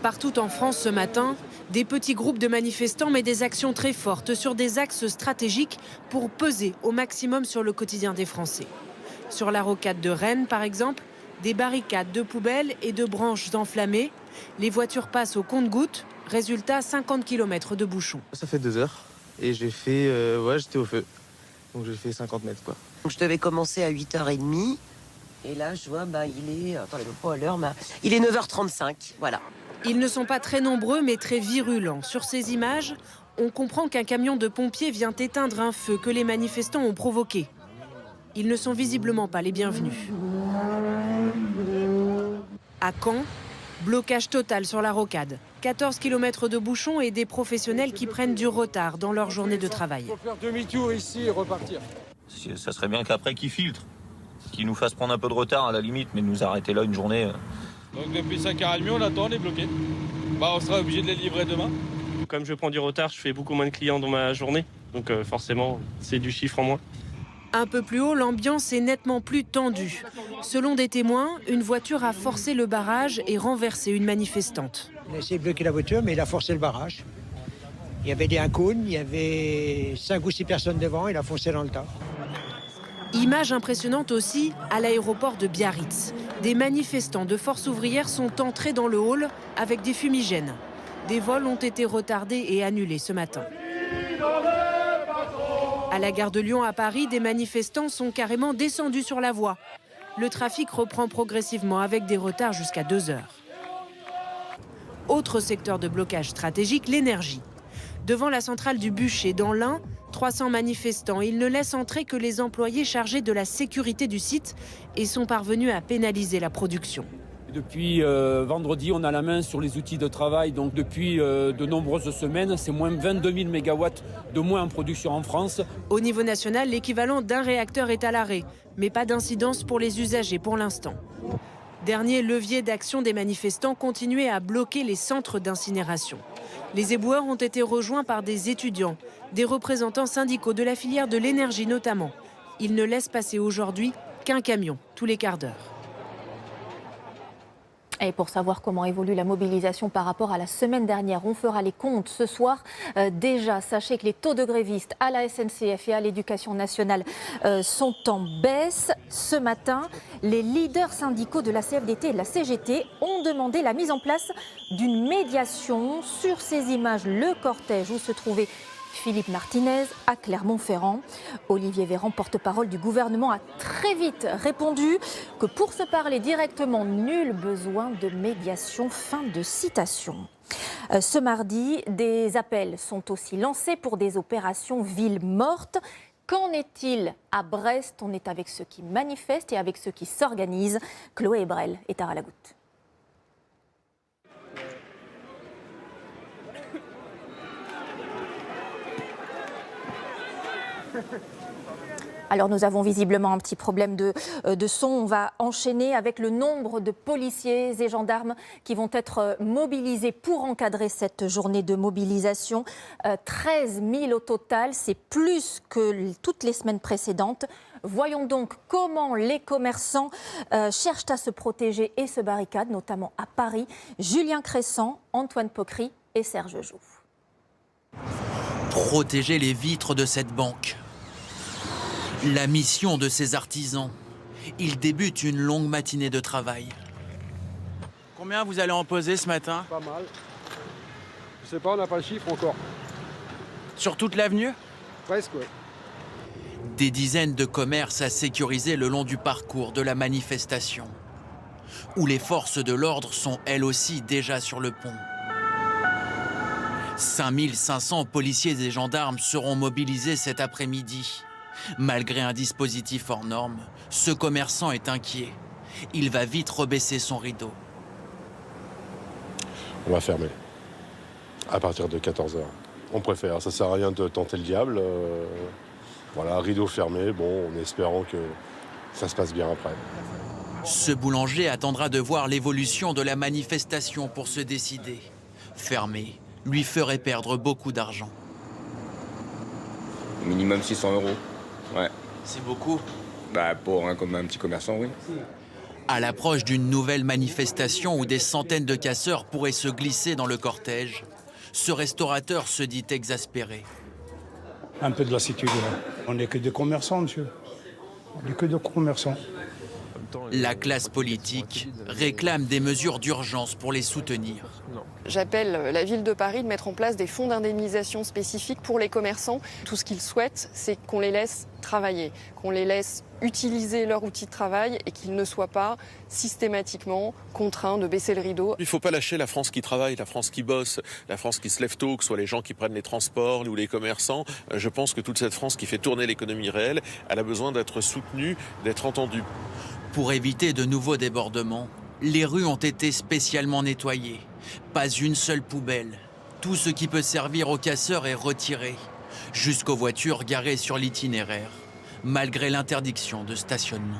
Partout en France ce matin, des petits groupes de manifestants mettent des actions très fortes sur des axes stratégiques pour peser au maximum sur le quotidien des Français. Sur la rocade de Rennes, par exemple, des barricades de poubelles et de branches enflammées. Les voitures passent au compte-gouttes. Résultat, 50 km de bouchons. Ça fait 2 heures et j'ai fait, j'étais au feu. Donc j'ai fait 50 mètres quoi. Je devais commencer à 8h30 et là je vois il est, attendez, pas à l'heure, il est 9h35, voilà. Ils ne sont pas très nombreux mais très virulents. Sur ces images, on comprend qu'un camion de pompiers vient éteindre un feu que les manifestants ont provoqué. Ils ne sont visiblement pas les bienvenus. À Caen, blocage total sur la rocade. 14 km de bouchons et des professionnels qui prennent du retard dans leur journée de travail. Il faut faire demi-tour ici et repartir. Ça serait bien qu'après qu'ils filtrent, qu'ils nous fassent prendre un peu de retard à la limite, mais nous arrêter là une journée. Donc depuis 5h30 on attend, on est bloqué. On sera obligé de les livrer demain. Comme je prends du retard, je fais beaucoup moins de clients dans ma journée. Donc forcément, c'est du chiffre en moins. Un peu plus haut, l'ambiance est nettement plus tendue. Selon des témoins, une voiture a forcé le barrage et renversé une manifestante. Il a essayé de bloquer la voiture, mais il a forcé le barrage. Il y avait un cône, il y avait 5 ou 6 personnes devant, il a foncé dans le tas. Image impressionnante aussi à l'aéroport de Biarritz. Des manifestants de Force ouvrière sont entrés dans le hall avec des fumigènes. Des vols ont été retardés et annulés ce matin. À la gare de Lyon à Paris, des manifestants sont carrément descendus sur la voie. Le trafic reprend progressivement avec des retards jusqu'à 2 heures. Autre secteur de blocage stratégique, l'énergie. Devant la centrale du Bûcher dans l'Ain, 300 manifestants. Ils ne laissent entrer que les employés chargés de la sécurité du site et sont parvenus à pénaliser la production. Depuis vendredi, on a la main sur les outils de travail. Donc depuis de nombreuses semaines, c'est moins 22 000 mégawatts de moins en production en France. Au niveau national, l'équivalent d'un réacteur est à l'arrêt, mais pas d'incidence pour les usagers pour l'instant. Dernier levier d'action des manifestants, continuer à bloquer les centres d'incinération. Les éboueurs ont été rejoints par des étudiants, des représentants syndicaux de la filière de l'énergie notamment. Ils ne laissent passer aujourd'hui qu'un camion tous les quarts d'heure. Et pour savoir comment évolue la mobilisation par rapport à la semaine dernière, on fera les comptes ce soir. Déjà, sachez que les taux de grévistes à la SNCF et à l'Éducation nationale sont en baisse. Ce matin, les leaders syndicaux de la CFDT et de la CGT ont demandé la mise en place d'une médiation. Sur ces images, le cortège où se trouvait Philippe Martinez à Clermont-Ferrand. Olivier Véran, porte-parole du gouvernement, a très vite répondu que pour se parler directement, nul besoin de médiation. Fin de citation. Ce mardi, des appels sont aussi lancés pour des opérations villes mortes. Qu'en est-il à Brest? On est avec ceux qui manifestent et avec ceux qui s'organisent. Chloé Ebrel est à Ralagout. Alors nous avons visiblement un petit problème de son. On va enchaîner avec le nombre de policiers et gendarmes qui vont être mobilisés pour encadrer cette journée de mobilisation. 13 000 au total, c'est plus que toutes les semaines précédentes. Voyons donc comment les commerçants cherchent à se protéger et se barricadent, notamment à Paris. Julien Crescent, Antoine Pocry et Serge Jouve. Protéger les vitres de cette banque. La mission de ces artisans. Ils débutent une longue matinée de travail. Combien vous allez en poser ce matin? Pas mal. Je sais pas, on n'a pas le chiffre encore. Sur toute l'avenue? Presque, ouais. Des dizaines de commerces à sécuriser le long du parcours de la manifestation, où les forces de l'ordre sont elles aussi déjà sur le pont. 5500 policiers et gendarmes seront mobilisés cet après-midi. Malgré un dispositif hors norme, ce commerçant est inquiet. Il va vite rebaisser son rideau. On va fermer à partir de 14h. On préfère, ça sert à rien de tenter le diable. Voilà, rideau fermé, bon, en espérant que ça se passe bien après. Ce boulanger attendra de voir l'évolution de la manifestation pour se décider. Fermer lui ferait perdre beaucoup d'argent. Minimum 600 €. Ouais. C'est beaucoup? Bah pour comme un petit commerçant, oui. À l'approche d'une nouvelle manifestation où des centaines de casseurs pourraient se glisser dans le cortège, ce restaurateur se dit exaspéré. Un peu de lassitude. On n'est que des commerçants, monsieur. On n'est que des commerçants. La classe politique réclame des mesures d'urgence pour les soutenir. J'appelle la ville de Paris de mettre en place des fonds d'indemnisation spécifiques pour les commerçants. Tout ce qu'ils souhaitent, c'est qu'on les laisse travailler, qu'on les laisse utiliser leur outil de travail et qu'ils ne soient pas systématiquement contraints de baisser le rideau. Il ne faut pas lâcher la France qui travaille, la France qui bosse, la France qui se lève tôt, que ce soit les gens qui prennent les transports ou les commerçants. Je pense que toute cette France qui fait tourner l'économie réelle, elle a besoin d'être soutenue, d'être entendue. Pour éviter de nouveaux débordements, les rues ont été spécialement nettoyées. Pas une seule poubelle. Tout ce qui peut servir aux casseurs est retiré, jusqu'aux voitures garées sur l'itinéraire, malgré l'interdiction de stationnement.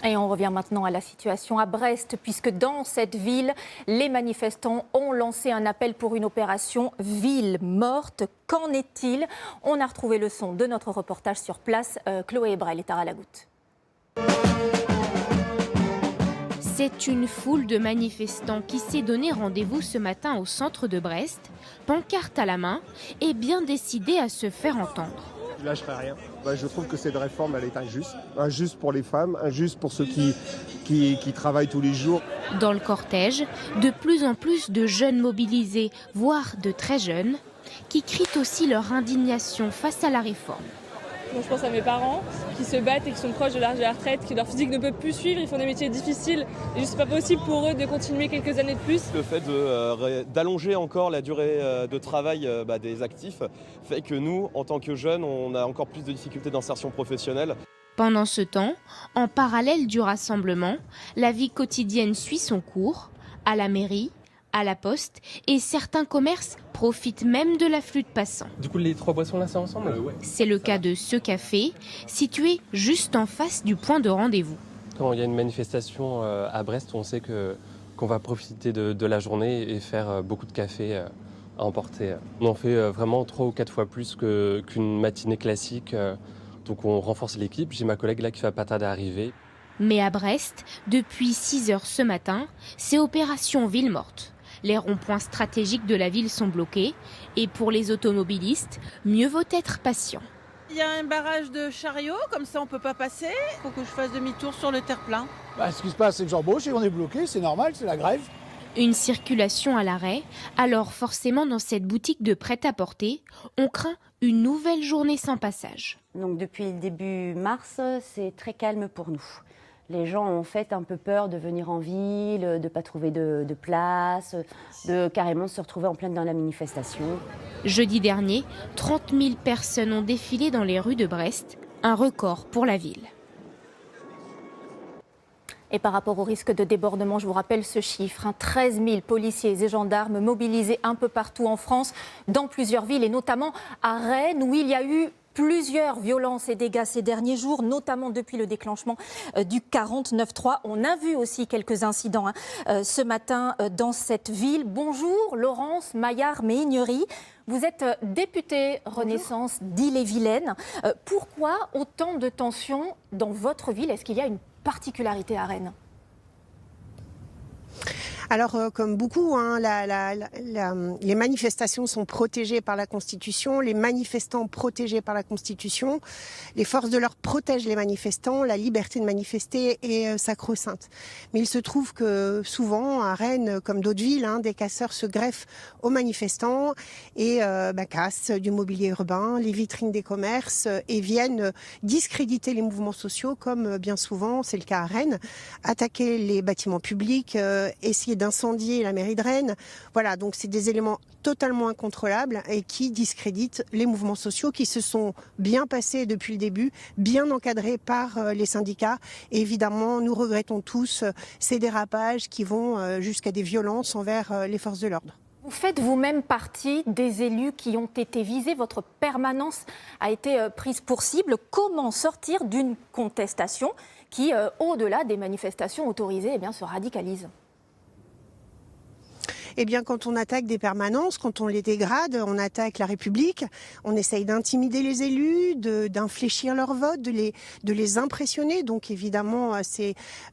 Et on revient maintenant à la situation à Brest, puisque dans cette ville, les manifestants ont lancé un appel pour une opération ville morte. Qu'en est-il? On a retrouvé le son de notre reportage sur place. Chloé Ebrel et Tara Lagoutte. C'est une foule de manifestants qui s'est donné rendez-vous ce matin au centre de Brest, pancarte à la main, et bien décidé à se faire entendre. Je lâcherai rien. Je trouve que cette réforme, elle est injuste. Injuste pour les femmes, injuste pour ceux qui travaillent tous les jours. Dans le cortège, de plus en plus de jeunes mobilisés, voire de très jeunes, qui crient aussi leur indignation face à la réforme. Moi, je pense à mes parents qui se battent et qui sont proches de l'âge de la retraite, qui leur physique ne peut plus suivre, ils font des métiers difficiles. Et c'est pas possible pour eux de continuer quelques années de plus. Le fait d'allonger encore la durée de travail des actifs fait que nous, en tant que jeunes, on a encore plus de difficultés d'insertion professionnelle. Pendant ce temps, en parallèle du rassemblement, la vie quotidienne suit son cours, à la mairie, à la poste, et certains commerces profitent même de l'afflux de passants. Du coup, les 3 boissons là, c'est ensemble? Ouais. C'est le cas de ce café, situé juste en face du point de rendez-vous. Quand il y a une manifestation à Brest, on sait qu'on va profiter de la journée et faire beaucoup de café à emporter. On en fait vraiment 3 ou 4 fois plus qu'une matinée classique, donc on renforce l'équipe. J'ai ma collègue là qui va pas tarder à arriver. Mais à Brest, depuis 6 heures ce matin, c'est opération ville morte. Les ronds-points stratégiques de la ville sont bloqués et pour les automobilistes, mieux vaut être patient. Il y a un barrage de chariots, comme ça on ne peut pas passer. Il faut que je fasse demi-tour sur le terre-plein. Ce qui se passe, c'est que j'embauche et on est bloqué, c'est normal, c'est la grève. Une circulation à l'arrêt, alors forcément dans cette boutique de prêt-à-porter, on craint une nouvelle journée sans passage. Donc depuis début mars, c'est très calme pour nous. Les gens ont en fait un peu peur de venir en ville, de ne pas trouver de place, de carrément se retrouver en pleine dans la manifestation. Jeudi dernier, 30 000 personnes ont défilé dans les rues de Brest, un record pour la ville. Et par rapport au risque de débordement, je vous rappelle ce chiffre, 13 000 policiers et gendarmes mobilisés un peu partout en France, dans plusieurs villes et notamment à Rennes où il y a eu plusieurs violences et dégâts ces derniers jours, notamment depuis le déclenchement du 49.3. On a vu aussi quelques incidents ce matin dans cette ville. Bonjour Laurence Maillard-Méignery. Vous êtes députée Renaissance d'Ille-et-Vilaine. Pourquoi autant de tensions dans votre ville? Est-ce qu'il y a une particularité à Rennes? Alors, comme beaucoup, les manifestations sont protégées par la Constitution, les manifestants protégés par la Constitution, les forces de l'ordre protègent les manifestants, la liberté de manifester est sacro-sainte. Mais il se trouve que souvent, à Rennes, comme d'autres villes, des casseurs se greffent aux manifestants et cassent du mobilier urbain, les vitrines des commerces et viennent discréditer les mouvements sociaux, comme bien souvent, c'est le cas à Rennes, attaquer les bâtiments publics, essayer d'incendier la mairie de Rennes. Voilà, donc c'est des éléments totalement incontrôlables et qui discréditent les mouvements sociaux qui se sont bien passés depuis le début, bien encadrés par les syndicats. Et évidemment, nous regrettons tous ces dérapages qui vont jusqu'à des violences envers les forces de l'ordre. Vous faites vous-même partie des élus qui ont été visés. Votre permanence a été prise pour cible. Comment sortir d'une contestation qui, au-delà des manifestations autorisées, se radicalise ? Eh bien, quand on attaque des permanences, quand on les dégrade, on attaque la République, on essaye d'intimider les élus, d'infléchir leur vote, de les impressionner. Donc évidemment,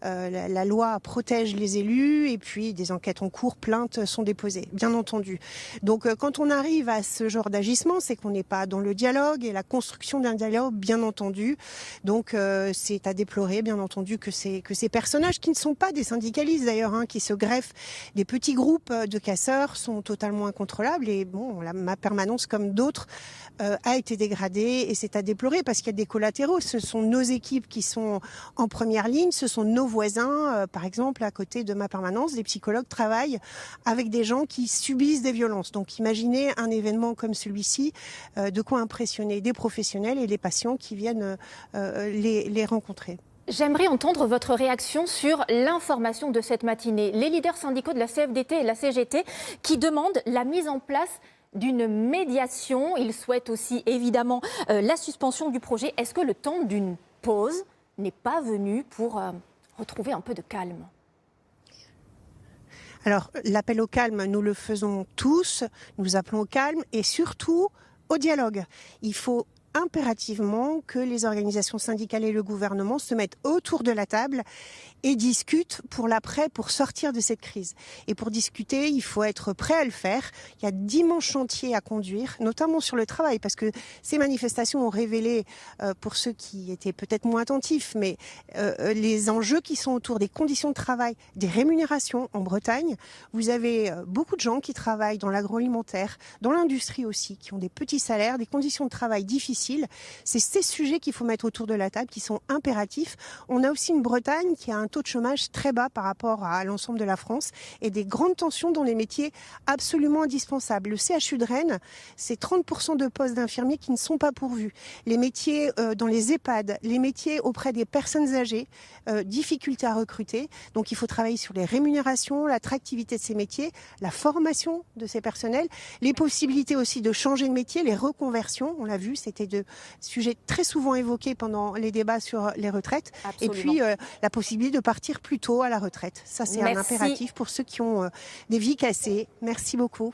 la loi protège les élus et puis des enquêtes en cours, plaintes sont déposées, bien entendu. Donc quand on arrive à ce genre d'agissement, c'est qu'on n'est pas dans le dialogue et la construction d'un dialogue, bien entendu. Donc c'est à déplorer, bien entendu, que ces personnages qui ne sont pas des syndicalistes d'ailleurs, qui se greffent des petits groupes de casseurs sont totalement incontrôlables. Et bon, ma permanence, comme d'autres, a été dégradée et c'est à déplorer parce qu'il y a des collatéraux. Ce sont nos équipes qui sont en première ligne, ce sont nos voisins. Par exemple, à côté de ma permanence, des psychologues travaillent avec des gens qui subissent des violences. Donc imaginez un événement comme celui-ci, de quoi impressionner des professionnels et des patients qui viennent les rencontrer. J'aimerais entendre votre réaction sur l'information de cette matinée. Les leaders syndicaux de la CFDT et la CGT qui demandent la mise en place d'une médiation. Ils souhaitent aussi évidemment la suspension du projet. Est-ce que le temps d'une pause n'est pas venu pour retrouver un peu de calme ? Alors, l'appel au calme, nous le faisons tous. Nous appelons au calme et surtout au dialogue. Il faut impérativement que les organisations syndicales et le gouvernement se mettent autour de la table et discutent pour l'après, pour sortir de cette crise. Et pour discuter, il faut être prêt à le faire. Il y a d'immenses chantiers à conduire, notamment sur le travail, parce que ces manifestations ont révélé, pour ceux qui étaient peut-être moins attentifs, mais les enjeux qui sont autour des conditions de travail, des rémunérations en Bretagne. Vous avez beaucoup de gens qui travaillent dans l'agroalimentaire, dans l'industrie aussi, qui ont des petits salaires, des conditions de travail difficiles. C'est ces sujets qu'il faut mettre autour de la table, qui sont impératifs. On a aussi une Bretagne qui a un taux de chômage très bas par rapport à l'ensemble de la France et des grandes tensions dans les métiers absolument indispensables. Le CHU de Rennes, c'est 30% de postes d'infirmiers qui ne sont pas pourvus. Les métiers dans les EHPAD, les métiers auprès des personnes âgées, difficulté à recruter. Donc il faut travailler sur les rémunérations, l'attractivité de ces métiers, la formation de ces personnels, les possibilités aussi de changer de métier, les reconversions. On l'a vu, c'était de sujets très souvent évoqués pendant les débats sur les retraites. Absolument. Et puis la possibilité de partir plus tôt à la retraite. Ça, c'est un impératif pour ceux qui ont des vies cassées. Merci beaucoup.